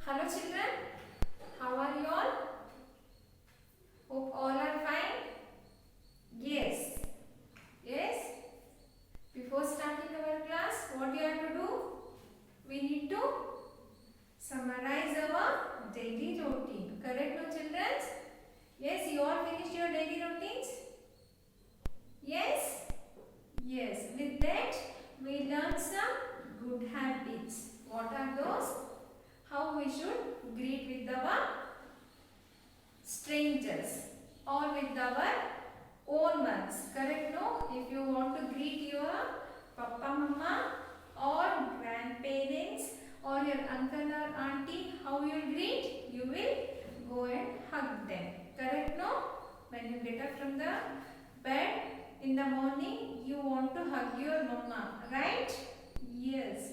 Hello children, how are you all? Hope all are fine. Yes. Yes. Before starting our class, what you have to do? We need to summarize our daily routine. Correct, no children? Yes, you all finished your daily routines? Yes? Yes. With that, we learn some good habits. What are those? How we should greet with our strangers or with our own ones. Correct, no? If you want to greet your papa, mama or grandparents or your uncle or auntie, how you will greet? You will go and hug them. Correct, no? When you get up from the bed in the morning, you want to hug your mama, right? Yes.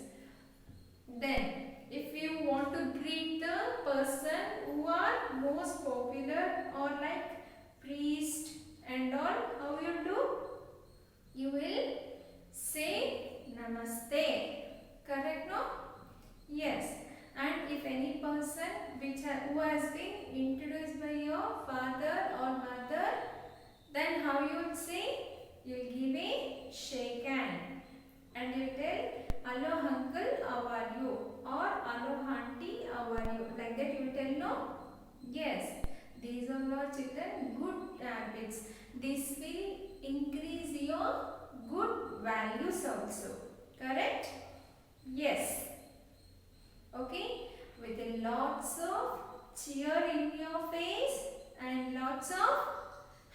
Then, if you want to greet the person who are most popular or like priest and all, how you do? You will say namaste. Correct, no? Yes. And if any person who has been introduced by your father or mother, then how you would say? You will give a shake hand and you tell, hello uncle, how are you? Or hello auntie, how are you? Like that you will tell, no? Yes. These are your children good habits. This will increase your good values also. Correct? Yes. Okay? With lots of cheer in your face and lots of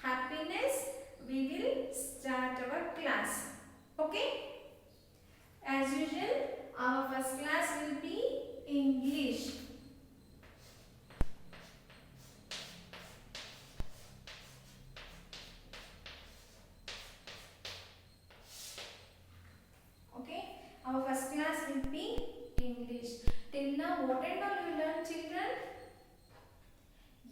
happiness, we will start our class. Okay? As usual, our first class will be English. Okay? Our first class will be English. Till now, what and all you learned, children?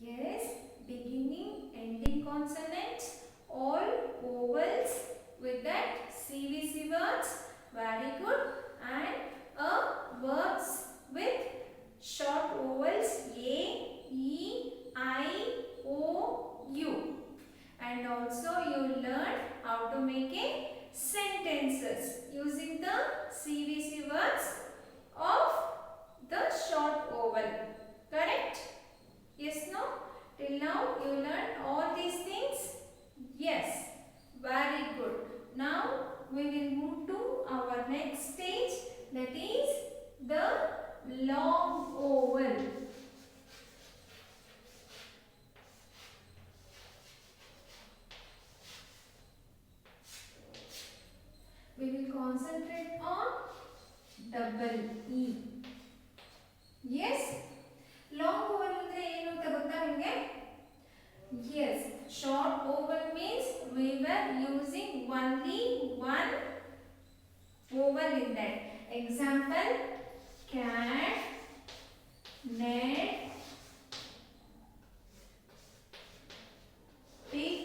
Yes, beginning, ending consonants, all vowels with that CVC words. Very good. And verbs with short vowels A, E, I, O, U. And also you learn how to make a sentences using the CVC words of the short vowel. Correct? Yes, no? Till now you learned all these things? Yes. Very good. Now we will move to our next stage, that is the long vowel. We will concentrate on double E. Yes? Long vowel andre ಏನು ಅಂತ ಗೊತ್ತಾ ನಿಮಗೆ? Yes, short vowel means we were using only one vowel in that. Example, cat, net, pig,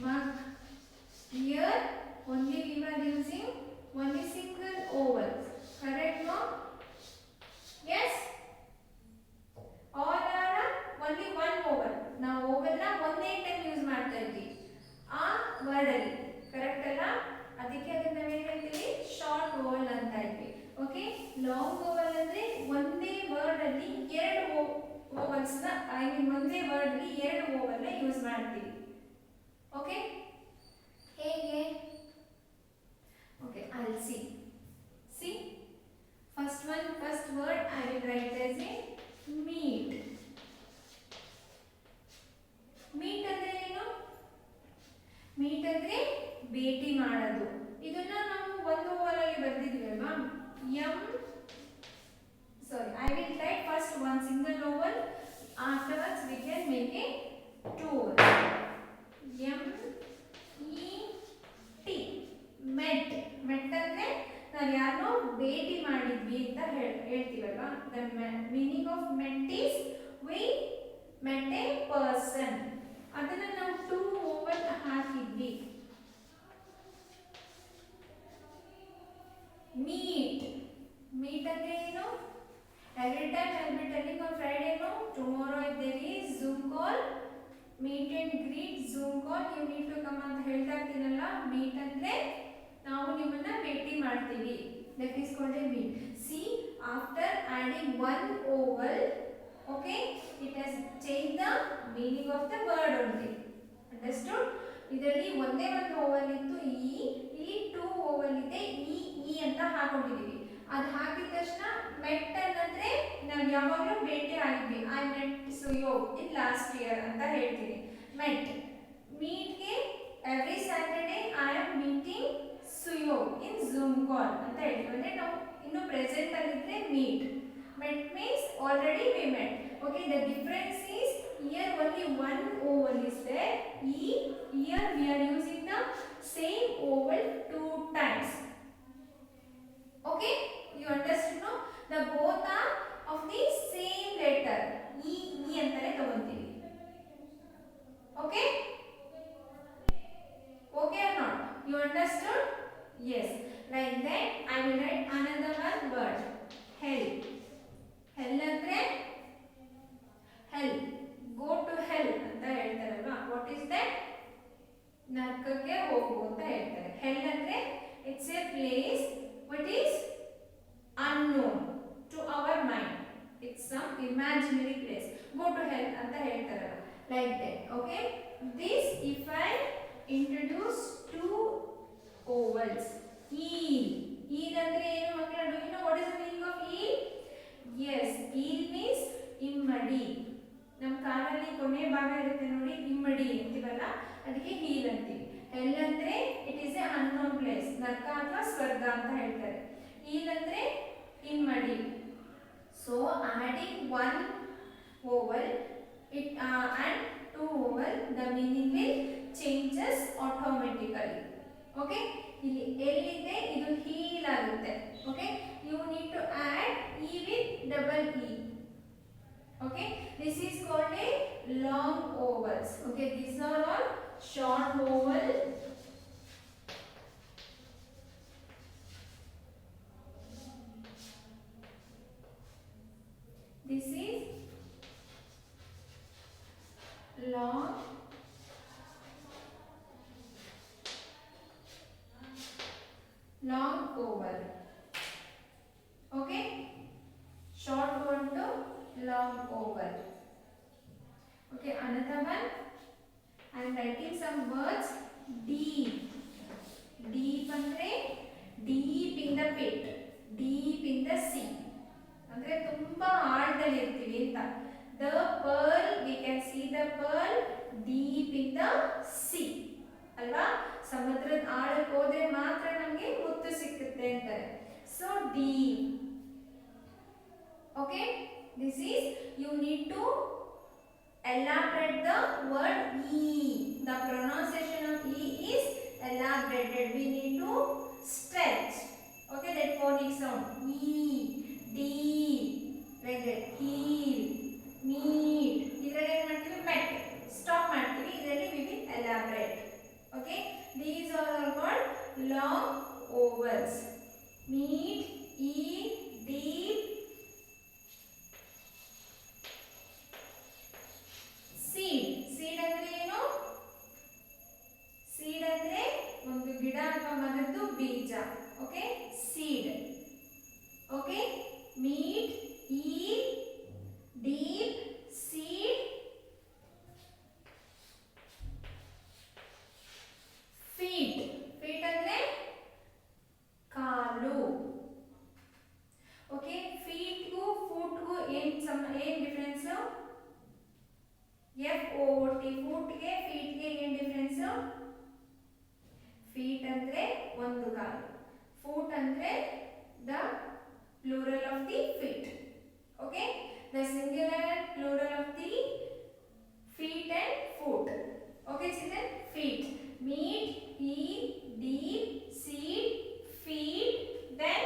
mug. Here only we were using only single vowel. Correct, no? Yes? All are only one vowel. Now vowel na ಒಂದೇ time use ಮಾಡ್ತಾ ಇದ್ವಿ ಆ word ಅಲ್ಲಿ. Correct ಅಲ್ಲ? ಅದಕ್ಕೆ ಅದನ್ನ ನಾವೇನು ಹೇಳ್ತೀವಿ? ಶಾರ್ಟ್ ವೋವಲ್ ಅಂತ ಇದ್ವಿ. ಓಕೆ? ಲಾಂಗ್ ವೋವಲ್ ಅಂದ್ರೆ ಒಂದೇ ವರ್ಡ್ ಅಲ್ಲಿ ಎರಡು ವೋವಲ್ಸ್ ನ ಒಂದೇ ವರ್ಡ್ ಅಲ್ಲಿ ಎರಡು ವೋವಲ್ ನ ಯೂಸ್ ಮಾಡ್ತೀವಿ. ಓಕೆ? ಹೇಗೆ? Okay, I'll see. See? First word I will write as a meet. Meet ಅಂದ್ರೆ ಏನು? ಮೀಟ್ ಅಂದ್ರೆ ಭೇಟಿ ಮಾಡೋದು. ಇದನ್ನ ನಾವು ಒಂದು ವೋವಲ್ ಅಲ್ಲಿ ಬರೆದಿದ್ವಿ ಅಲ್ವಾ? I will write first one single vowel. Afterwards we can make a two vowels. M-E-T. met. met ಅಂದ್ರೆ ನಾವು ಯಾರನ್ನೋ ಭೇಟಿ ಮಾಡಿದ್ವಿ ಅಂತ ಹೇಳ್ತೀವಲ್ವಾ? The meaning of met is we met a person. ಅದನ್ನ ನಾವು ಟೂ ವೋವಲ್ ಹಾಕಿದ್ವಿ. meet. meet ಅಂದ್ರೆ ಏನು? Every time I'll be telling on Friday, no, tomorrow if there is Zoom call, meet and greet Zoom call, you need to come ಅಂತ ಹೇಳ್ತಾ ಇರ್ತೀನಲ್ಲ. Meet ಅಂದ್ರೆ ನಾವು ನಿಮ್ಮನ್ನ ಭೇಟಿ ಮಾಡ್ತೀವಿ. That is called a meet. See, after adding one vowel, okay, it has changed the meaning of the word only. Understood? ಇದರಲ್ಲಿ ಒಂದೇ ಒಂದು vowel ಇತ್ತು ಈ ಟೂ vowel ಇದೆ ಈ ಅಂತ ಹಾಕೊಂಡಿದೀವಿ. ಅದು ಹಾಕಿದ ತಕ್ಷಣ ಮೆಟ್ ಅಂದ್ರೆ ನಾವು ಯಾವಾಗಲೂ ಭೇಟಿ ಆಗಿದ್ವಿ. I met Suyog in last year ಅಂತ ಹೇಳ್ತೀವಿ. ಮೆಟ್ ಮೀಟ್ಗೆ every Saturday I am meeting Suyog in Zoom call ಅಂತ ಹೇಳ್ತೀವಿ. ಅಂದ್ರೆ ನಾವು ಇನ್ನು ಪ್ರೆಸೆಂಟ್ ಆಗಿದ್ರೆ meet. Met means already we met. Okay, the difference is here only one vowel is there. Here we are using the same vowel two times. Okay, you understand no? The both are of the same letter. E antare tagonತೀವಿ. Okay, okay or not? You understood? Yes. Like that I will write another one word. Hell. Hell ಅಂದ್ರೆ hell. Go to hell ಅಂತ ಹೇಳ್ತಾರಲ್ವಾ. What is that? ನರಕಕ್ಕೆ ಹೋಗು ಅಂತ ಹೇಳ್ತಾರೆ. Hell ಅಂದ್ರೆ it's a place what is unknown to our mind. It's some imaginary place. Go to hell anta heltaralla. Like that. Okay, this if I introduce two vowels. Eel andre enu makla? Do you know what is the meaning of eel? Yes, eel means immadi. ನಮ್ಮ ಕಾಲಲ್ಲಿ ಕೊನೆ ಭಾಗ ಇರುತ್ತೆ ನೋಡಿ, ಇಮ್ಮಡಿ ಅಂತೀವಲ್ಲ, ಅದಕ್ಕೆ heal ಅಂತೀವಿ. Hell ಅಂದ್ರೆ it is a unknown place, ನರಕ ಅಥವಾ ಸ್ವರ್ಗ ಅಂತ ಹೇಳ್ತಾರೆ. ಹೀಲ್ ಅಂದ್ರೆ ಇಮ್ಮಡಿ. So adding one vowel and two vowel, the meaning will changes automatically. Okay, ಇಲ್ಲಿ ಎಲ್ಲಿದೆ ಇದು ಹೀಲ್ ಆಗುತ್ತೆ. Okay, you need to add e with double e. Okay, this is called a long vowels. Okay, these are all short vowel. This is long vowel. Okay, short vowel to long vowel. Okay, another one. I am writing some words. Deep. Deep andre deep in the pit, deep in the sea. Andre tumba ಆಳದಲ್ಲಿ ಇರ್ತೀವಿ ಅಂತ. The pearl, we can see the pearl deep in the sea. ಅಲ್ವಾ, ಸಮುದ್ರದ ಆಳಕ್ಕೆ ಹೋದ್ರೆ ಮಾತ್ರ ನಮಗೆ ಮುತ್ತು ಸಿಕ್ಕುತ್ತೆ ಅಂತಾರೆ. So deep. Okay, this is, you need to elaborate the word e. The pronunciation of e is elaborated. We need to stretch. Okay, that phonic sound. E, deep, like that. Heel, meet. ಇದರಲ್ಲಿ ಏನು ಮಾಡ್ತೀವಿ? met. Stop ಮಾಡ್ತೀವಿ. ಇದರಲ್ಲಿ we will elaborate. Okay, these are all called long vowels. Meet, eat, deep, seed. Seed ಅಂದ್ರೆ ಏನು? Seed ಅಂದ್ರೆ ಒಂದು ಗಿಡ ಅಥವಾ ಮರದ್ದು ಬೀಜ. Okay, seed. Okay, meat, eat, deep, seed, feet. Feet ಅಂದ್ರೆ ಕಾಲು. Okay, feet ಗೂ foot ಗೂ ಏನ್ ಡಿಫರೆನ್ಸ್? FOOT. foot ಗೆ feet ಗೆ ಏನ್ ಡಿಫರೆನ್ಸ್? feet ಅಂದ್ರೆ ಒಂದು ಕಾಲು, foot ಅಂದ್ರೆ the plural of the feet. Okay, the singular and plural of the feet and foot. Okay children, feet. Meet, eat, deep, seed, feet, then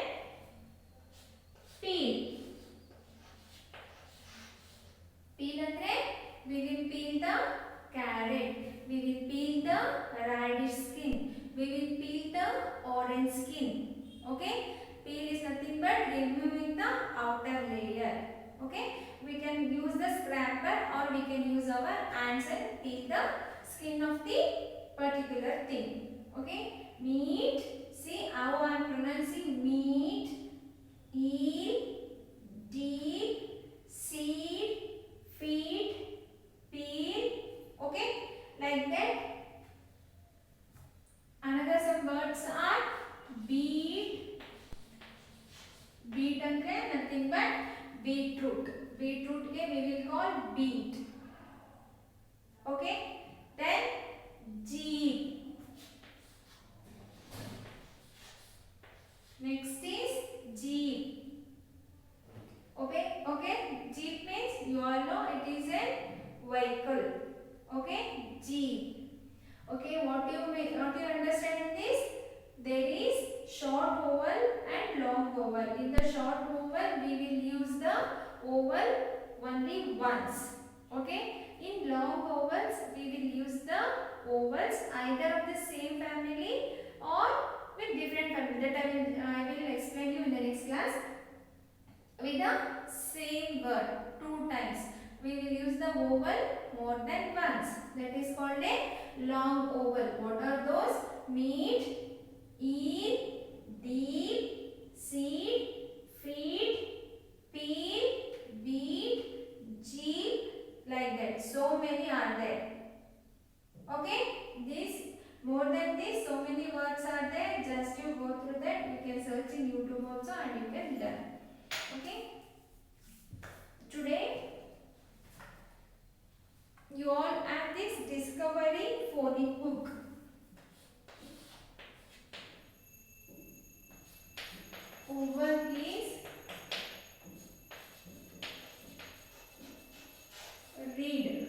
peel. Peel andre we will peel the carrot, we will peel the radish skin, we will peel the orange skin. Okay, peel is nothing but can use the scraper or we can use our hands and peel the skin of the particular thing. Okay, meat. See how I am pronouncing meat, eel, deep, seed, feed, peel. Okay, like that. Another some words are beet. Beet andre nothing but beetroot. Beetroot ke we will call beet. Okay. Then jeep. Next is jeep. Okay. Okay. Jeep means you all know it is a vehicle. Okay. Jeep. Okay. What do you understand in this? There is short vowel and long vowel. In the short vowel, we will use the vowel only once. Okay. In long vowels, we will use the vowels either of the same family or with different family. That I will explain you in the next class. With the same word 2 times, we will use the vowel more than once. That is called a long vowel. What are those? Meat, eel, deep, seed, feed, peel, beet, jeep, like that. So many are there. Okay, this more than this, so many words are there. Just you go through that. You can search in YouTube also and you can learn. Okay. Today you all have this Discovery phonic book. Homework is read.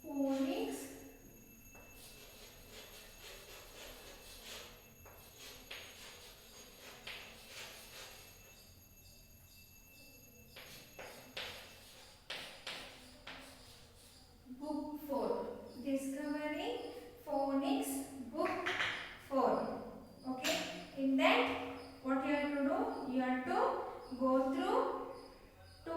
Phonics. Book 4. Discovery phonics book 4. Okay. In that, what you have to do? You have to go through 2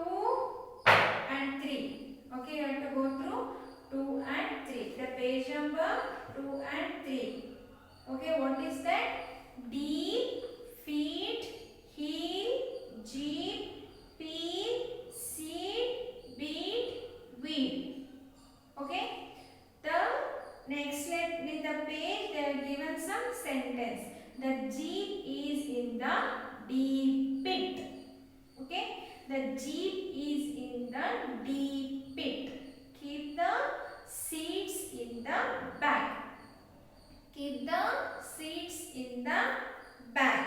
and 3. Okay, you have to go through 2 and 3. The page number 2 and 3. Okay, what is that? Deep, feet, heel, jeep, peel, seed, beet, weed. Okay. The next line in the page they have given some sentence. The jeep is in the deep pit. Okay. The jeep is in the deep pit. Keep the seeds in the bag. Keep the seeds in the bag.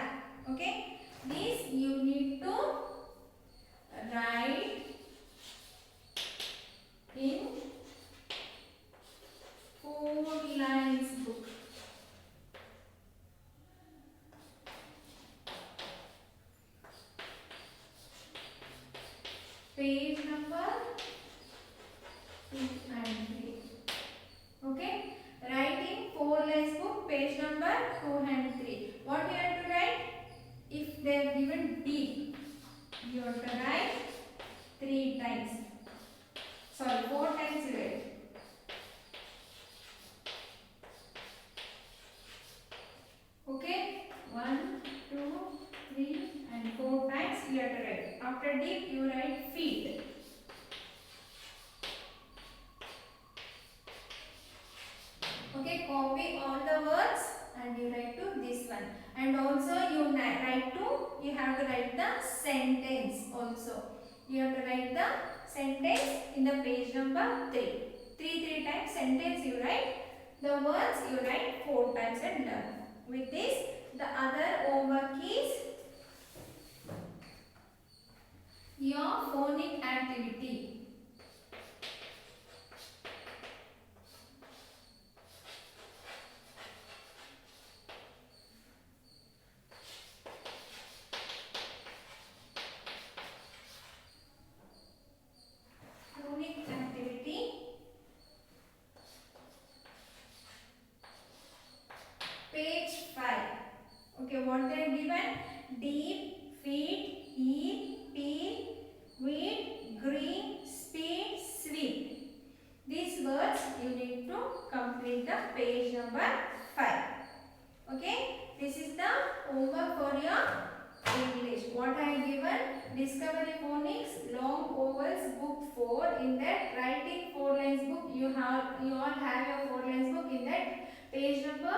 Okay. This you need to write in 4 lines book. Page number 2 and 3. Okay. Write in 4 lines book, page number 2 and 3. What you have to write? If they are given deep, you have to write 3 times. Sorry, 4 times you write. Okay. 1, 2, 3 and 4 times you have to write. After deep, you write feet. Okay, copy all the words and you write to this one. And also you have to write the sentence also. You have to write the sentence in the page number 3. 3 times sentence you write. The words you write 4 times and learn. With this, the other homework is your phonic activity. Phonic activity. 4 in that writing 4 lines book. You all have your 4 lines book. In that page number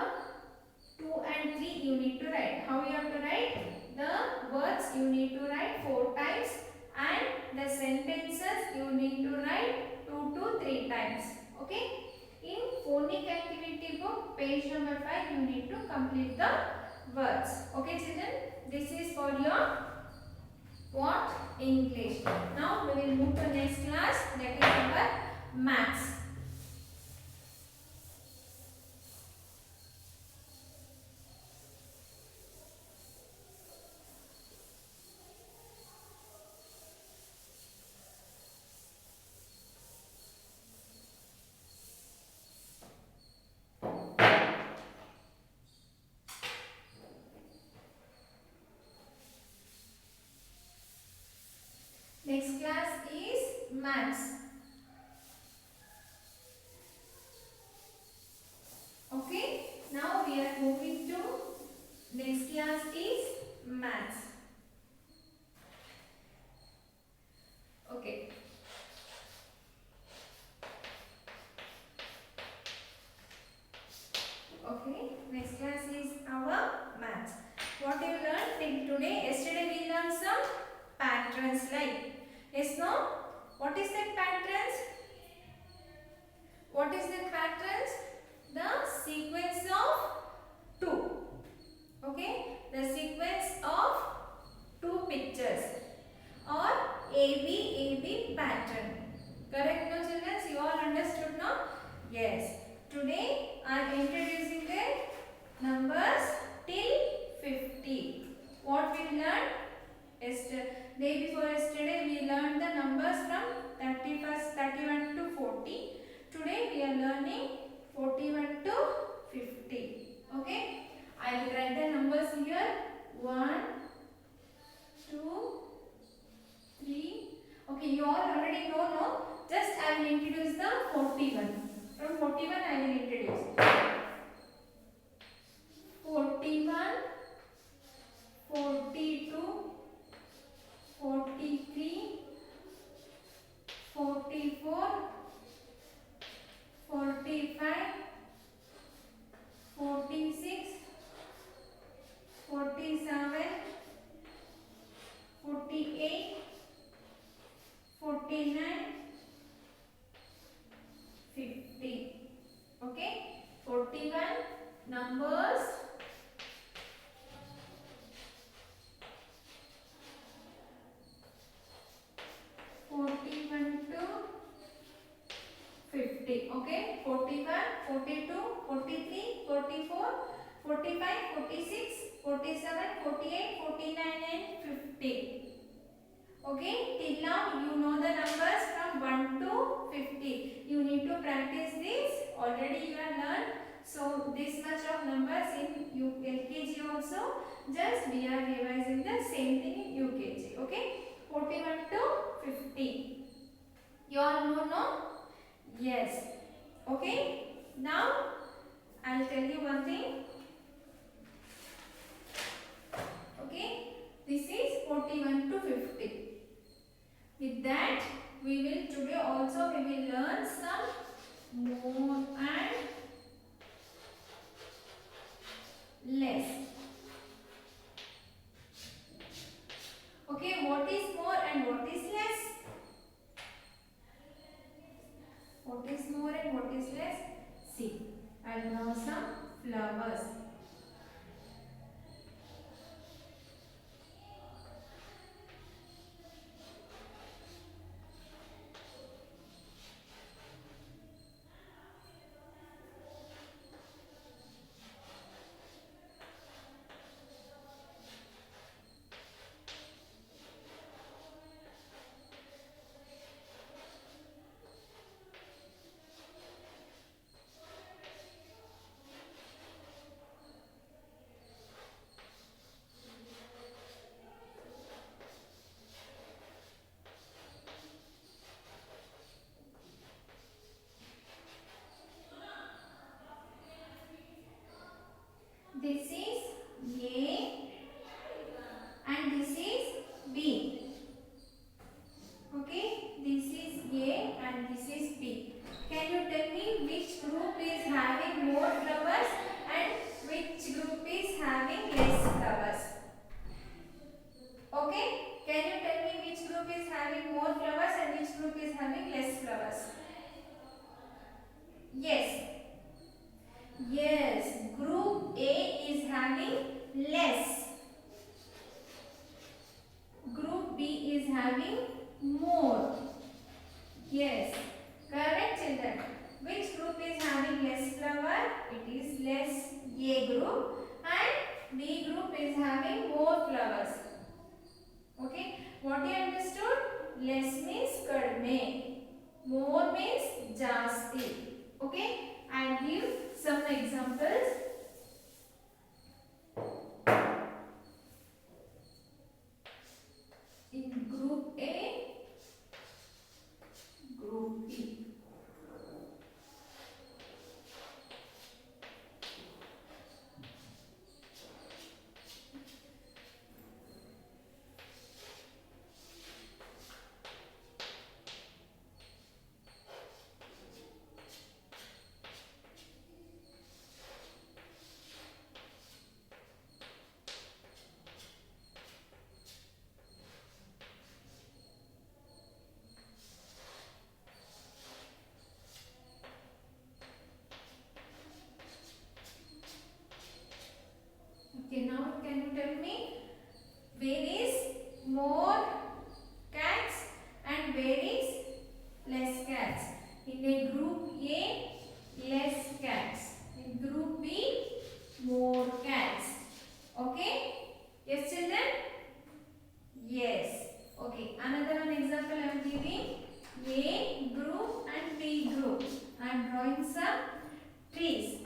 2 and 3 you need to write. How you have to write? The words you need to write 4 times and the sentences you need to write 2 to 3 times. Okay? In phonic activity book page number 5 you need to complete the words. Okay children? This is for your what? English. Now we will move to next class, that is our maths. Next class is maths. Okay, now we are moving to next class is maths. Okay. Okay, next class is our maths. What you learned today? Yesterday we learned some patterns like. Yes, no? What is that patterns? What is the patterns? The sequence of 2. Okay? The sequence of 2 pictures or AB pattern. Correct, no children? You all understood now? Yes. Today I am introducing the numbers till 50. What we learned? Day before yesterday we learned the numbers from 31 to 40. Today we are learning 41 to 50. Okay? I will write the numbers here. 1, 2, 3. Okay, you all already know, no? Just I will introduce the 41. From 41 I will introduce. 41, 42, 43, 44, 45, 46, 47, 48, 49, 50. Okay, 41 numbers. Okay, 41, 42, 43, 44, 45, 46, 47, 48, 49 and 50. Okay, till now you know the numbers from 1 to 50. You need to practice this. Already you have learned. So this much of numbers in LKG also. Just we are revising the same thing in UKG. Okay, 41 to 50. You all know, no? Yes. Okay. Now I will tell you one thing. Okay. This is 41 to 50. With that, we will today also we will learn some more and less. Okay, what is more and what is less? What is more and what is less? See, I will draw some flowers. flowers. Okay, what you understood? Less means kadme, more means jasti. Okay, I'll give some examples. In group A, group B. Okay, now can you tell me where is more cats and where is less cats? In a group A, less cats. In group B, more cats. Okay? Yes, children? Yes. Okay, another one example I am giving. A group and B group. I am drawing some trees.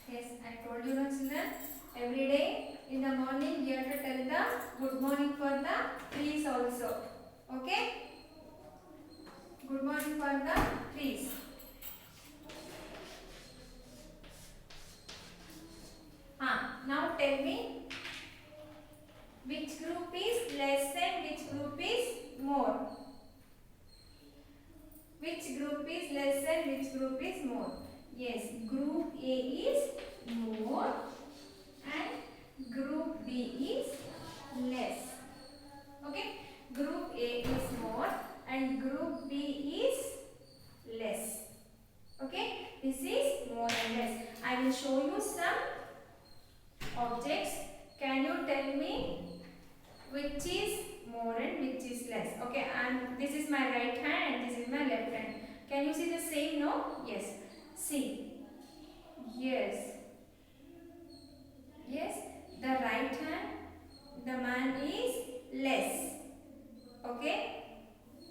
Yes, I told you, no, children. Every day in the morning you have to tell the good morning for the trees also. Okay? Good morning for the trees. Now tell me which group is less and which group is more. Which group is less and which group is more? Yes, group A is more and group B is less. Okay, group A is more and group B is less. Okay, this is more and less. I will show you some objects. Can you tell me which is more and which is less? Okay, and this is my right hand and this is my left hand. Can you see the same? No? Yes. See. Yes. Yes. The right hand, the man is less. Okay.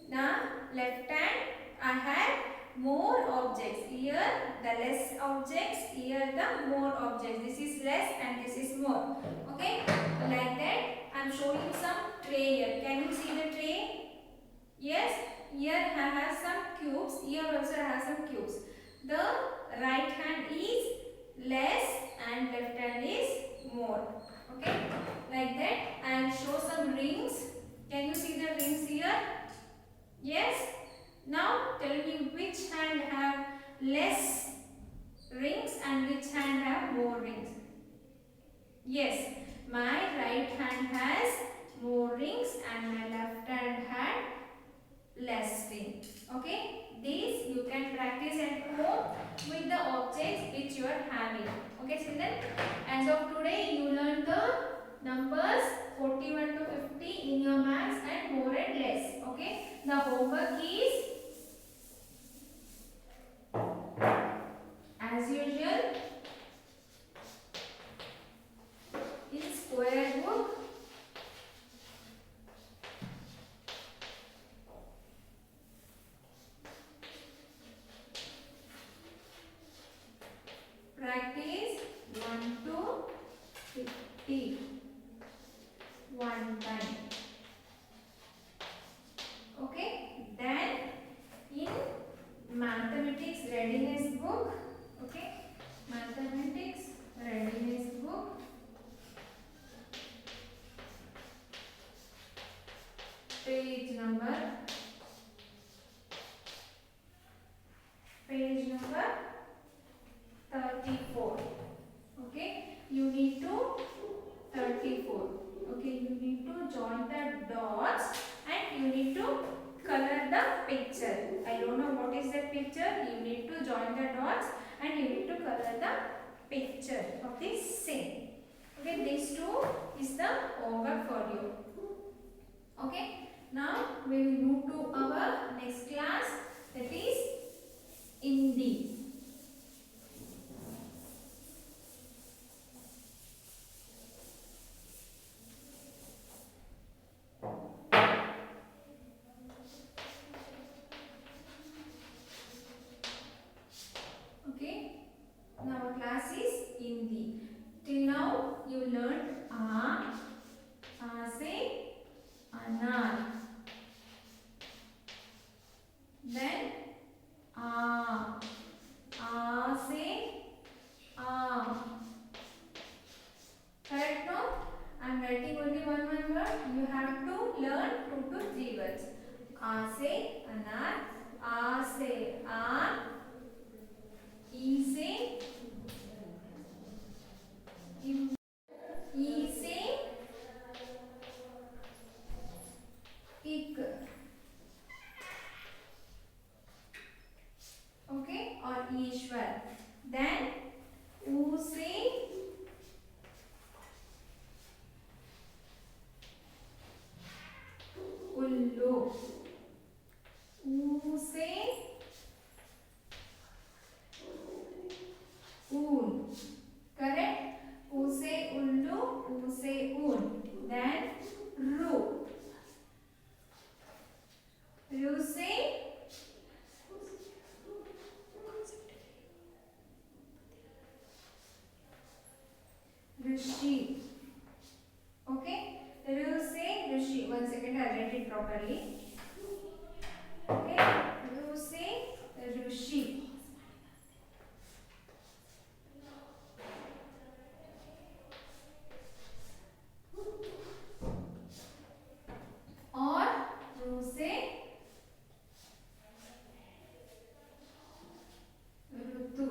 The left hand, I have more objects. Here the less objects, here the more objects. This is less and this is more. Okay. Like that, I am showing some tray here. Can you see the tray? Yes. Here I have some cubes. Here also I have some cubes. The right hand is less and left hand is more. Okay. Like that, I will show some rings. Can you see the rings here? Yes. Now tell me which hand have less rings and which hand have more rings. Yes, my right hand has more rings and my left hand had less rings. Okay, these you can practice at home with the objects which you are having. Okay, children. As of today, you learn the numbers 41 to 50 in your maths and more and less. Okay, the homework is as usual in square book. Practice 1 to 50 one time. Okay, then in mathematics readiness book, okay, mathematics readiness book, page number 34. Okay, you need to 34. Okay, you need to join the dots and you need to color the picture. I don't know what is that picture. You need to join the dots and you need to color the picture of this same. Okay, these two is the homework for you. Okay, Now we will move to our next class, that is Hindi. Okay, now our class is Hindi. Till now you learned से अनार, then से आम. Correct now? I am writing only one word. You have to learn 2 to 3 words. A से अनार, आ से आम, ई से इक. Okay, और ईश्वर. Then ऊ से उल्लू, ऊ से ऊन. Correct? ऊ से उल्लू, ऊ से ऊन. Then रू, रू से ऋषि. Okay, रू से ऋषि. 1 second, I write it properly. Okay, रू से ऋषि. और रू से ऋतु.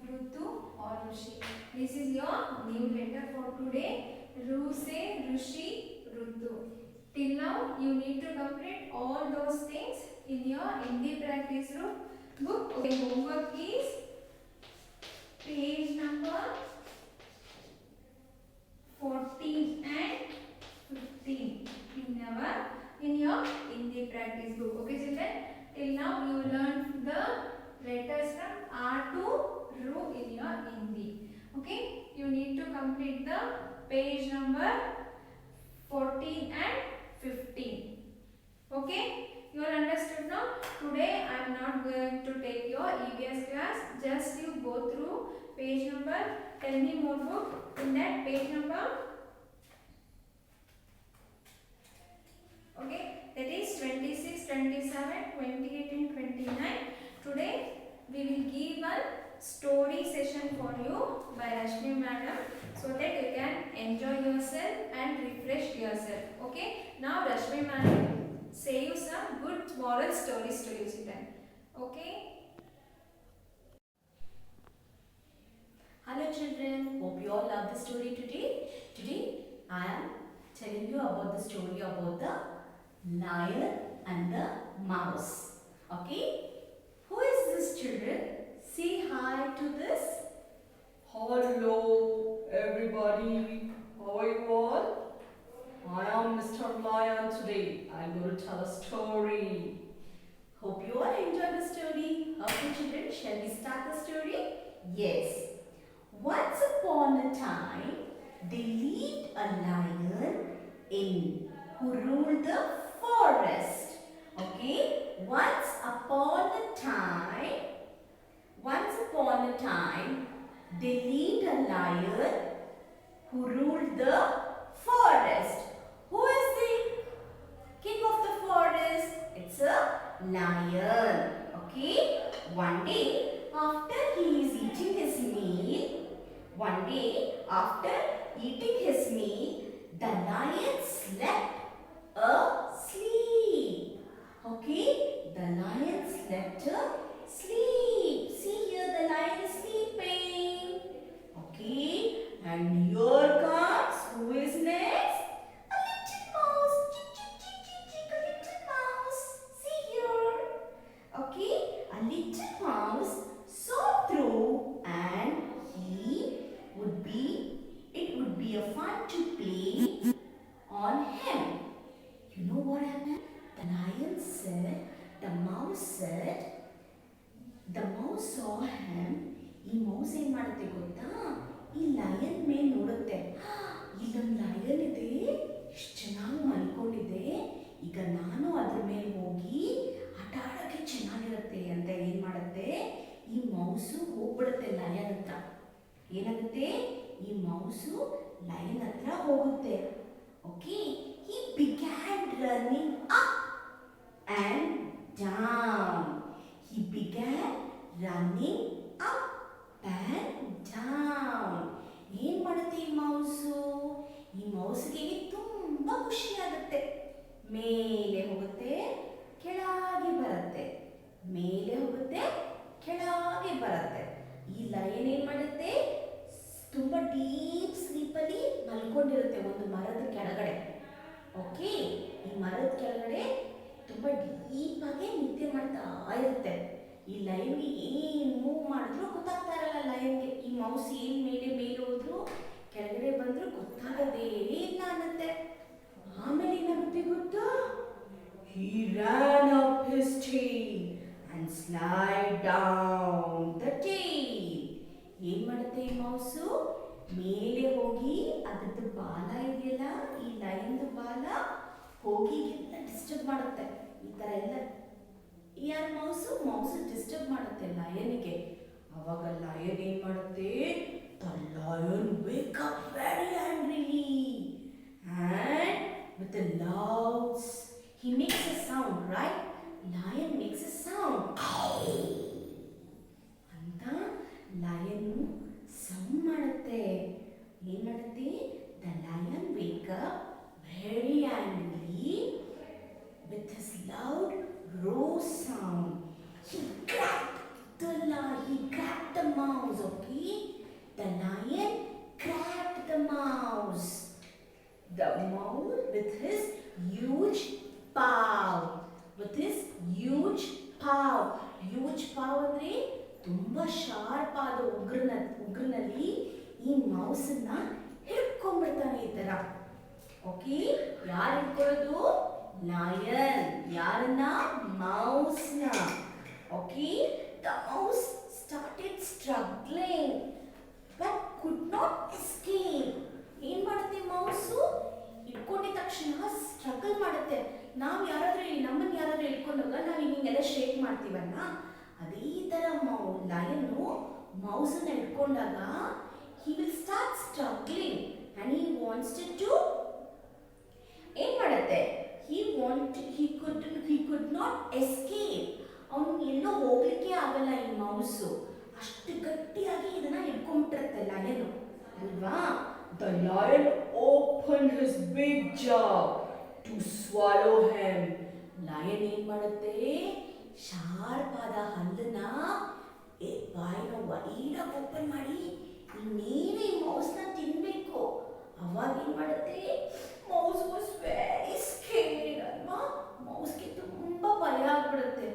ऋतु और ऋषि. This is your new letter for today. रू से ऋषि, ऋतु. Till now you need to complete all those things in your Hindi practice book. Okay, homework is page number 14 and 15 in your Hindi practice book. Okay, children. Till now you learned the letters from R to Ru in your Hindi. Okay, you need to complete the page number 14 and 15. Okay, you are understood now. Today I am not going to take your EVS class. Just you go through page number. Tell me more book. In that page number, okay, that is 26, 27, 28 and 29. Today we will give one story session for you by Rashmi madam, so that you can enjoy yourself and refresh yourself. Okay, now Rashmi madam say you some good moral stories to you, children. Okay. Hello children, hope you all love the story today. Today I am telling you about the story about the lion and the mouse. Okay, who is this, children? Say hi to this. Hello everybody, how are you all? I am Mr. Lion today. I'm going to tell a story. Hope you all enjoy the story. Okay children, shall we start the story? Yes. Once upon a time, there lived a lion in who ruled the forest. Okay, once upon a time, there lived a lion who ruled the forest. Who is the king of the forest? It's a lion. Okay, one day after he is eating his meal, the lion slept asleep. Okay, the lion slept asleep. See here, the lion is sleeping. Okay, and here comes, who is next? A little mouse. Chick, chick, chick, chick, chick, a little mouse. See here. Okay, a little mouse saw through, and it would be a fun to mouse ಹೋಗ್ಬಿಡುತ್ತೆ lion ಹತ್ರ. ಏನಾಗುತ್ತೆ, ಈ mouse lion ಹತ್ರ ಹೋಗುತ್ತೆ. Okay, he began running up and down. He began running up and down. ಏನ್ ಮಾಡುತ್ತೆ ಈ mouse? ಈ ಮೌಸ್ಗೆ ತುಂಬಾ ಖುಷಿ ಆಗುತ್ತೆ. ಮೇಲೆ ಹೋಗುತ್ತೆ, ಕೆಳಗೆ ಬರುತ್ತೆ, ಮೇಲೆ ಹೋಗುತ್ತೆ, ಕೆಳಗೆ ಬರುತ್ತೆ. ಈ ಲಯನ್ ಏನ್ ಮಾಡುತ್ತೆ, ತುಂಬಾ ಡೀಪ್ ಸ್ಲೀಪಲ್ಲಿ ಮಲ್ಕೊಂಡಿರುತ್ತೆ ಒಂದು ಮರದ ಕೆಳಗಡೆ. ಓಕೆ, ಈ ಮರದ ಕೆಳಗಡೆ ತುಂಬಾ ಡೀಪ್ ಆಗಿ ನಿದ್ದೆ ಮಾಡ್ತಾ ಇರುತ್ತೆ. ಈ ಲಯನ್ಗೆ ಏನ್ ಮೂವ್ ಮಾಡಿದ್ರು ಗೊತ್ತಾಗ್ತಾ ಇರಲ್ಲ ಲಯನ್ಗೆ. ಈ ಮೌಸ್ ಏನ್ ಮೇಲೆ ಮೇಲೆ ಹೋದ್ರು ಕೆಳಗಡೆ ಬಂದ್ರು ಗೊತ್ತಾಗದೇ ಇಲ್ಲ ಅನ್ನತ್ತೆ. ಆಮೇಲೆ ಏನಾಗುತ್ತೆ ಗೊತ್ತಾ, he ran up his tail and slide down the tail. ಏನ್ ಮಾಡುತ್ತೆ ಈ ಮೌಸು, ಮೇಲೆ ಹೋಗಿ ಅದ್ರದ್ದು ಬಾಲ ಇದೆಯಲ್ಲ, ಈ ಲಯನ್ದು ಬಾಲ ಹೋಗಿ ಎಲ್ಲ ಡಿಸ್ಟರ್ಬ್ ಮಾಡುತ್ತೆ. ಈ ತರ ಎಲ್ಲ ಯಾರು ಮೌಸು ಡಿಸ್ಟರ್ಬ್ ಮಾಡುತ್ತೆ ಲಯನ್ಗೆ. ಅವಾಗ ಲಯನ್ ಏನ್ ಮಾಡುತ್ತೆ, the lion wake up very angrily and with a loud he makes a sound, right? Lion makes a sound ಅಂತ ಲಯನ್ ಸೌಂಡ್ ಮಾಡುತ್ತೆ. ಏನ್ ಮಾಡುತ್ತೆ, the lion wake up very angrily with his loud roar sound. He grabbed the mouse. Okay, the lion grabbed the mouse. The mouse with his huge paw. With his huge paw. Huge paw ಅಂದ್ರೆ ತುಂಬಾ sharp ಆದ ಉಗ್ರನಲ್ಲಿ ಈ ಮೌಸನ್ನ ಹಿಡ್ಕೊಂಡ್ಬಿಡ್ತಾನೆ ಈ ತರ. Okay, ಯಾರು ಹಿಡ್ಕೊಳ್ಳೋದು, lion. ಯಾರನ್ನ, ಮೌಸ್ನ. Okay, the mouse started struggling but could not escape. ಏನ್ ಮಾಡುತ್ತೆ ಮೌಸು, ಹಿಡ್ಕೊಂಡಿದ ತಕ್ಷಣ ಸ್ಟ್ರಗಲ್ ಮಾಡುತ್ತೆ. ನಾವು ನಮ್ಮನ್ನ ಯಾರಾದ್ರೂ ಹಿಡ್ಕೊಂಡಾಗ ನಾವು ಹಿಂಗೆಲ್ಲ ಶೇಕ್ ಮಾಡ್ತೀವಲ್ಲ, ಅದೇ ತರ ಲಯನ್ನು ಮೌಸನ್ನ ಹಿಡ್ಕೊಂಡಾಗ he will start struggling and he wants to ಏನ್ ಮಾಡುತ್ತೆ, he could not escape. ಅವನು ಎಲ್ಲೋ ಹೋಗ್ಲಿಕ್ಕೆ ಆಗಲ್ಲ ಈ ಮೌಸು, ಅಷ್ಟು ಗಟ್ಟಿಯಾಗಿ ಇದನ್ನ ಹಿಡ್ಕೊಂಡ್ಬಿಟ್ಟಿರುತ್ತೆ ಲಯನ್ ಅಲ್ವಾ. The lion opened his big jaw to swallow him. Lion ಏನ್ ಮಾಡುತ್ತೆ, ಶಾರ್ಪ್ ಆದ ಹಲ್ಲನ್ನ ಬಾಯಿನ ವೈಡಾಗಿ ಓಪನ್ ಮಾಡಿ ಇನ್ನೇನು ಈ ಮೌಸ್ನ ತಿನ್ಬೇಕು. ಅವಾಗ ಏನ್ ಮಾಡುತ್ತೆ, ಮೌಸ್ ವಾಸ್ ವೆರಿ ಸ್ಕೇರ್ಡ್ ಅಲ್ವಾ. ಮೌಸ್ಗೆ ತುಂಬಾ ಭಯ ಆಗ್ಬಿಡುತ್ತೆ.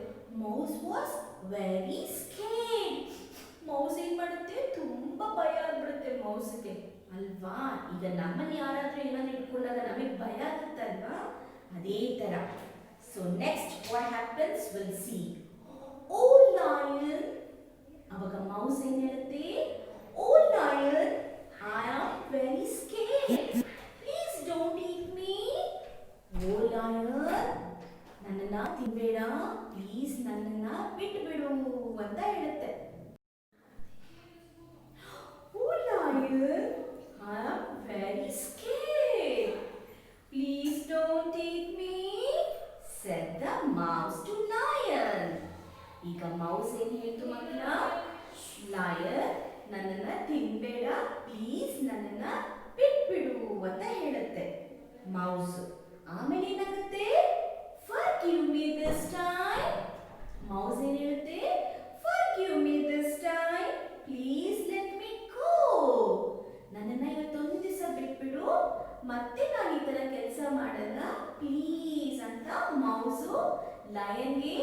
Mouse was very scared. Mouse ಏನ್ ಮಾಡುತ್ತೆ, ತುಂಬಾ ಭಯ ಆಗ್ಬಿಡುತ್ತೆ ಮೌಸ್ಗೆ ಅಲ್ವಾ. ಈಗ ನಮ್ಮನ್ನ ಯಾರಾದ್ರೂ ಏನಾದ್ರು ಇಟ್ಕೊಂಡಾಗ ನಮಗೆ ಭಯ ಆಗುತ್ತಲ್ವಾ, ಅದೇ ತರ. So next what happens will see. Oh lion, ಅವಾಗ ಮೌಸ್ ಏನ್ ಹೇಳುತ್ತೆ, oh lion, I am very scared, please don't eat me. Oh lion, ನನ್ನನ್ನ ತಿನ್ಬೇಡ, ಪ್ಲೀಸ್ ನನ್ನನ್ನ ಬಿಟ್ಬಿಡು ಅಂತ ಹೇಳುತ್ತೆ. Oh lion, I am very scared, please don't eat me, said the mouse to lion. ಈಗ ಮೌಸ್ ಏನ್ ಹೇಳ್ತು ಮಕ್ಕಳ, ಲಯನ್ ನನ್ನನ್ನ ತಿನ್ಬೇಡ, ಪ್ಲೀಸ್ ನನ್ನನ್ನ ಬಿಟ್ಬಿಡು ಅಂತ ಹೇಳುತ್ತೆ ಮೌಸ್. ಆಮೇಲೆ ಏನಾಗುತ್ತೆ, forgive me this time. Mouse ಏನ್ ಹೇಳುತ್ತೆ, forgive me this time, please let me go. ನನ್ನನ್ನ ಇವತ್ತೊಂದು ದಿವಸ ಬಿಟ್ಬಿಡು, ಮತ್ತೆ ನಾನು ಈ ತರ ಕೆಲಸ ಮಾಡಲ್ಲ ಪ್ಲೀಸ್ ಅಂತ ಮೌಸು ಲಯನ್ಗೆ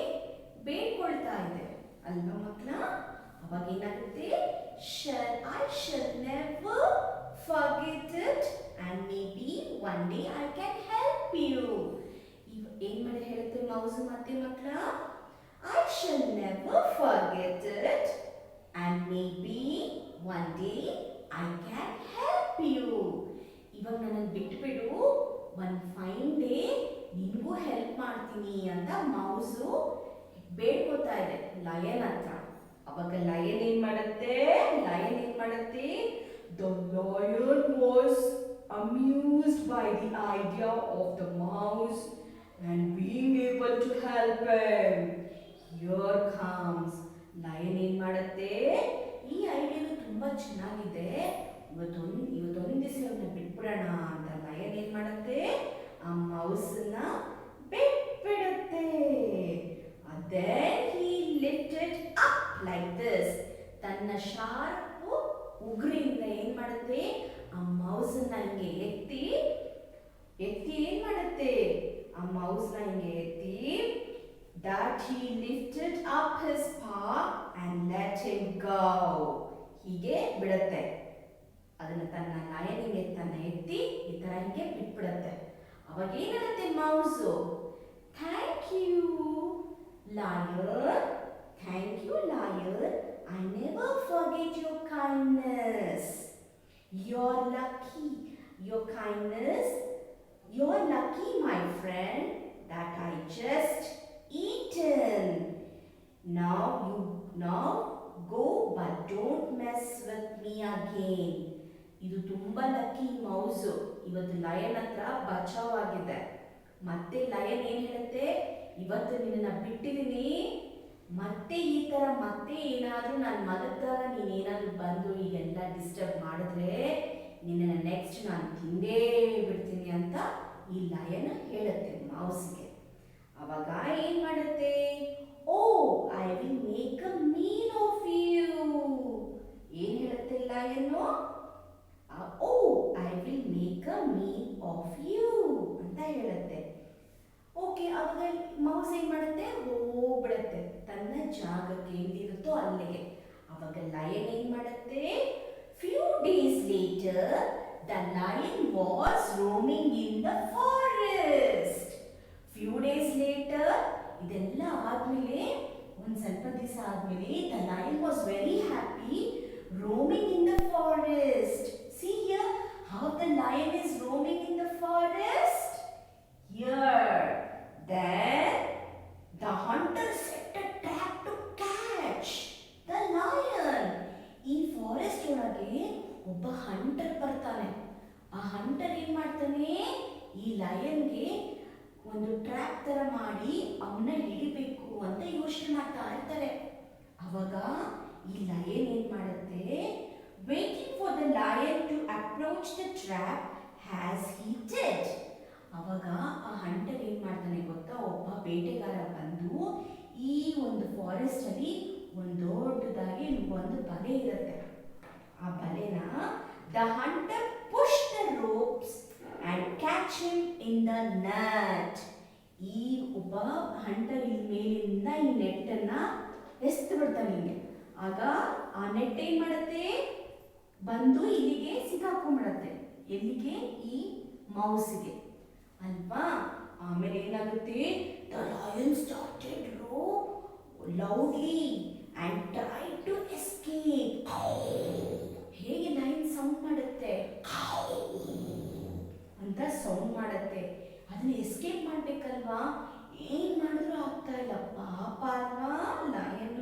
ಬೇಡ್ಕೊಳ್ತಾ ಇದೆ ಅಲ್ವಾ ಮಕ್ಕಳ. ಅವಾಗ ಏನಾಗುತ್ತೆ, I shall never forget it and maybe one day I can help you. ಏನ್ ಮಾಡಿ ಹೇಳುತ್ತೆ ಮೌಸು ಮತ್ತೆ ಮಕ್ಕಳ, I shall never forget it and maybe one day I can help you. ಇವಾಗ ನನ್ನನ್ನು ಬಿಟ್ಬಿಡು, ಒನ್ ಫೈನ್ ಡೇ ನಿನಗೂ ಹೆಲ್ಪ್ ಮಾಡ್ತೀನಿ ಅಂತ ಮೌಸು ಬೇಡ್ಕೋತಾ ಇದೆ ಲಯನ್ ಹತ್ರ. ಅವಾಗ ಲಯನ್ ಏನ್ ಮಾಡುತ್ತೆ? The lion was amused by the idea of the mouse and being able to help him. Here comes lion ಏನ್ ಮಾಡುತ್ತೆ? ಈ ಐಡಿಯಾ ತುಂಬಾ ಚೆನ್ನಾಗಿದೆ, ಇವತ್ತೊಂದು ದಿವಸ ಇವನ್ನ ಬಿಟ್ಬಿಡೋಣ ಅಂತ ಲಯನ್ ಏನ್ ಮಾಡುತ್ತೆ? ಆ ಮೌಸ್ನ ಬಿಟ್ಬಿಡುತ್ತೆ. Then he lifted up like this. ತನ್ನ ಶಾರ್ಪ್ ಉಗುರಿಂದ ಏನ್ ಮಾಡುತ್ತೆ? ಆ ಮೌಸ್ನ ಹಿಂಗೆ ಎತ್ತಿ ಏನ್ ಮಾಡುತ್ತೆ? ಆ ಮೌಸ್ನ ಹಿಂಗೆ ಎತ್ತಿ that he lifted up his paw and let him go. ಹೀಗೆ ಬಿಡುತ್ತೆ. ಅದನ್ನ ತನ್ನ ಲಯನಿಗೆ ತನ್ನ ಎತ್ತಿ ಈ ತರ ಹಿಂಗೆ ಬಿಟ್ಬಿಡುತ್ತೆ. ಅವಾಗ ಏನಾಗುತ್ತೆ mouse? Thank you lion, thank you lion, I never forget your kindness. You're lucky, your kindness, you're lucky my friend that I just eaten. Now go but don't mess with me again. ಇದು ತುಂಬಾ lucky mouse, ಇವತ್ತು lion ಹತ್ರ ಬಚಾವ್ ಆಗಿದೆ. ಮತ್ತೆ lion ಏನ್ ಹೇಳುತ್ತೆ? ಇವತ್ತು ನಿನ್ನ ಬಿಟ್ಟಿದ್ದೀನಿ, ಮತ್ತೆ ಈ ತರ ಮತ್ತೆ ಏನಾದ್ರೂ ನಾನು ಮಲಗಿದಾಗ ನೀನೇನಾದ್ರೂ ಬಂದು ಈಗೆಲ್ಲ ಡಿಸ್ಟರ್ಬ್ ಮಾಡಿದ್ರೆ ನಿನ್ನ ನೆಕ್ಸ್ಟ್ ನಾನು ತಿಂದೇ ಬಿಡ್ತೀನಿ ಅಂತ ಈ ಲಯನ್ ಹೇಳುತ್ತೆ ಮೌಸ್ಗೆ. ಅವಾಗ ಏನ್ ಮಾಡುತ್ತೆ? Oh I will make a meal of you. ಏನ್ ಹೇಳುತ್ತೆ lion? Oh I will make a meal of you ಅಂತ ಹೇಳುತ್ತೆ. ಓಕೆ, ಅವಾಗ ಮೌಸ್ ಏನ್ ಮಾಡುತ್ತೆ? ಹೋಗ್ಬಿಡುತ್ತೆ ತನ್ನ ಜಾಗಕ್ಕೆ, ಎಲ್ಲಿರುತ್ತೋ ಅಲ್ಲಿಗೆ. ಅವಾಗ ಲಯನ್ ಏನ್ ಮಾಡುತ್ತೆ? Few days later the lion was roaming in the forest. Few days later, ಇದೆಲ್ಲ ಆದ್ಮೇಲೆ ಒಂದ್ ಸ್ವಲ್ಪ ದಿವಸ ಆದ್ಮೇಲೆ the lion was very happy roaming in the forest. See here how the lion is roaming in the forest. Here, then the hunter set a trap to catch the lion. ಈ forest ಒಳಗೆ ಒಬ್ಬ hunter ಬರ್ತಾನೆ. ಆ hunter ಏನ್ ಮಾಡ್ತಾನೆ? ಈ ಲಯನ್ಗೆ ಒಂದು trap ತರ ಮಾಡಿ ಅವನ್ನ ಹಿಡಿಬೇಕು ಅಂತ ಯೋಚನೆ ಮಾಡ್ತಾ ಇರ್ತಾರೆ. ಅವಾಗ ಈ ಲಯನ್ ಏನ್ ಮಾಡುತ್ತೆ? Waiting for the lion to approach the trap as he did. ಅವಾಗ ಆ ಹಂಟರ್ ಏನ್ ಮಾಡ್ತಾನೆ ಗೊತ್ತಾ? ಒಬ್ಬ ಬೇಟೆಗಾರ ಬಂದು ಈ ಒಂದು ಫಾರೆಸ್ಟ್ ಅಲ್ಲಿ ಒಂದು ದೊಡ್ಡದಾಗಿ ಒಂದು ಬಲೆ ಇರುತ್ತೆ. ಆ ಬಲೆನ the hunter pushed the ropes and catch him in the net. ಈ ಒಬ್ಬ ಹಂಟರ್ ಈ ಮೇಲಿಂದ ಈ ನೆಟ್ ಅನ್ನ ಎಸ್ದು ಬಿಡ್ತಾನೆ ಹಿಂಗೆ. ಆಗ ಆ ನೆಟ್ ಏನ್ ಮಾಡುತ್ತೆ? ಬಂದು ಇಲ್ಲಿಗೆ ಸಿಕ್ಕಾಕೊಂಡ್ಬಿಡತ್ತೆ. ಎಲ್ಲಿಗೆ? ಈ ಮೌಸ್ಗೆ ಅಲ್ವಾ? ಆಮೇಲೆ ಏನಾಗುತ್ತೆ? The lion started roar loudly and tried to escape. ಹೇಗೆ ಲಯನ್ ಸೌಂಡ್ ಮಾಡುತ್ತೆ? ಅಂತ ಸೌಂಡ್ ಮಾಡುತ್ತೆ. ಅದನ್ನ ಎಸ್ಕೇಪ್ ಮಾಡ್ಬೇಕಲ್ವಾ? ಏನ್ ಮಾಡಿದ್ರು ಆಗ್ತಾ ಇಲ್ಲ. ಪಾಪ ಅಲ್ವಾ ಲಯನ್?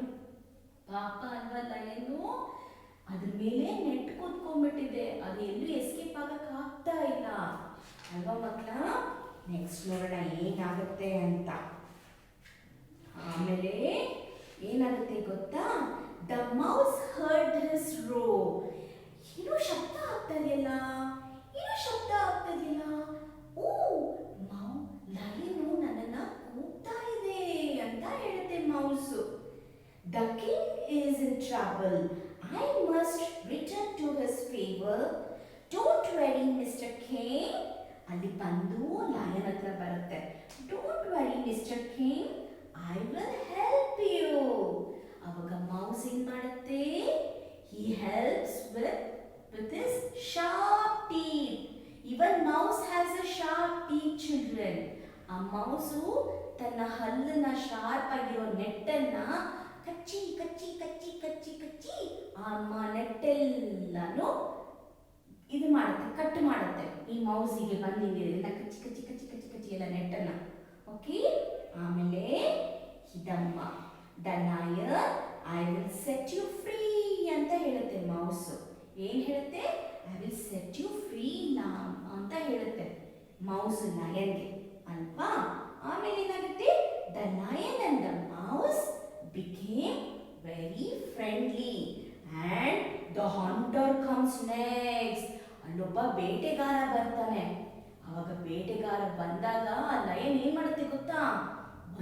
ಅದ್ರ ಮೇಲೆ ನೆಟ್ ಕೂತ್ಕೊಂಡ್ಬಿಟ್ಟಿದೆ. ಅದು ಎಲ್ಲೂ ಎಸ್ಕೇಪ್ ಆಗಕ್ ಆಗ್ತಾ ಇಲ್ಲ ಅಲ್ವಾ ಮಕ್ಕಳ? ನೆಕ್ಸ್ಟ್ ನೋಡೋಣ ಏನಾಗುತ್ತೆ ಅಂತ. ಆಮೇಲೆ ಏನಾಗುತ್ತೆ ಗೊತ್ತಾ? The mouse heard his roar. ಏನೋ ಶಬ್ದ ಆಗ್ತಾ ಇದೆಯಲ್ಲ, ಓ ಲಯನು ನನ್ನನ್ನ ಕೂಗ್ತಾ ಇದೆ ಅಂತ ಹೇಳುತ್ತೆ mouse. The king is in trouble. I must return to his favor. Don't worry, Mr. King. ಅಲ್ಲಿ ಬಂದು ಲಯನ್ ಹತ್ರ ಬರುತ್ತೆ. Don't worry, Mr. King. I will help you. ಅವಾಗ ಮೌಸ್ ಏನ್ ಮಾಡುತ್ತೆ? He helps with his sharp teeth. Even mouse has a sharp teeth, children. ಆ mouse ತನ್ನ ಹಲ್ಲನ್ನ sharp ಆಗಿರೋ ನೆಟ್ಟನ್ನ ಕಚ್ಚಿ ಆ ನೆಟ್ಟೆಲ್ಲನೂ ಇದು ಮಾಡುತ್ತೆ, ಕಟ್ ಮಾಡುತ್ತೆ. ಈ ಮೌಸಿಗೆ ಬಂದಿದೆ ಎಲ್ಲ ಕಚ್ಚಿ ಎಲ್ಲ ನೆಟ್ಟನ್ನ. ಓಕೆ, ಆಮೇಲೆ the lion I will set you free ಅಂತ ಹೇಳುತ್ತೆ ಮೌಸ್. ಏನ್ ಹೇಳುತ್ತೆ? I will set you free ನಾ ಅಂತ ಹೇಳುತ್ತೆ ಮೌಸ್ ಲಯನ್ಗೆ ಅಲ್ವಾ. ಆಮೇಲೆ ಏನಾಗುತ್ತೆ? The lion and the mouse became very friendly and the hunter comes next. ಅಲ್ಲೊಬ್ಬ ಬೇಟೆಗಾರ ಬರ್ತಾನೆ. ಅವಾಗ ಬೇಟೆಗಾರ ಬಂದಾಗ ಆ ಲಯನ್ ಏನ್ ಮಾಡುತ್ತೆ ಗೊತ್ತಾ?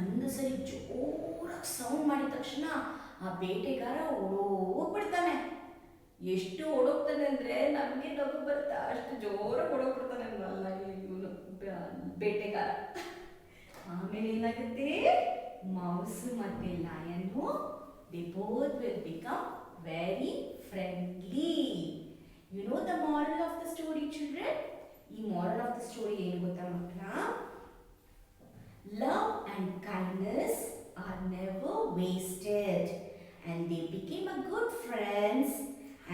ಒಂದು ಸರಿ ಜೋರಾಗಿ ಸೌಂಡ್ ಮಾಡಿದ ತಕ್ಷಣ ಆ ಬೇಟೆಗಾರ ಓಡೋಗ್ಬಿಡ್ತಾನೆ. ಎಷ್ಟು ಓಡೋಗ್ತಾನೆ ಅಂದ್ರೆ ನಮಗೆ ನಗು ಬರುತ್ತೆ, ಅಷ್ಟು ಜೋರಾಗಿ ಓಡೋಗ್ಬಿಡ್ತಾನೆ ಇವನು ಬೇಟೆಗಾರ. ಆಮೇಲೆ ಏನಾಗುತ್ತೆ? ಮೌಸ್ ಮತ್ತೆ ಲಯನು they both will become very friendly. You know the moral of the story, children? ಈ moral of the story ಏನು ಗೊತ್ತಾ ಮಕ್ಕಳ? Love and kindness are never wasted, and they became a good friends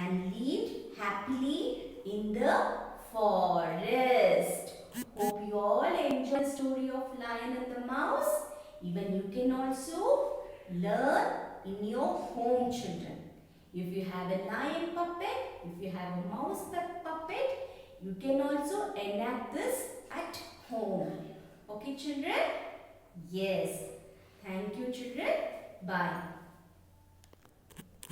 and lived happily in the forest. Hope you all enjoy the story of Lion and the Mouse. Even you can also learn in your home, children. If you have a lion puppet, if you have a mouse puppet, you can also enact this at home. Okay, children? Yes. Thank you, children. Bye.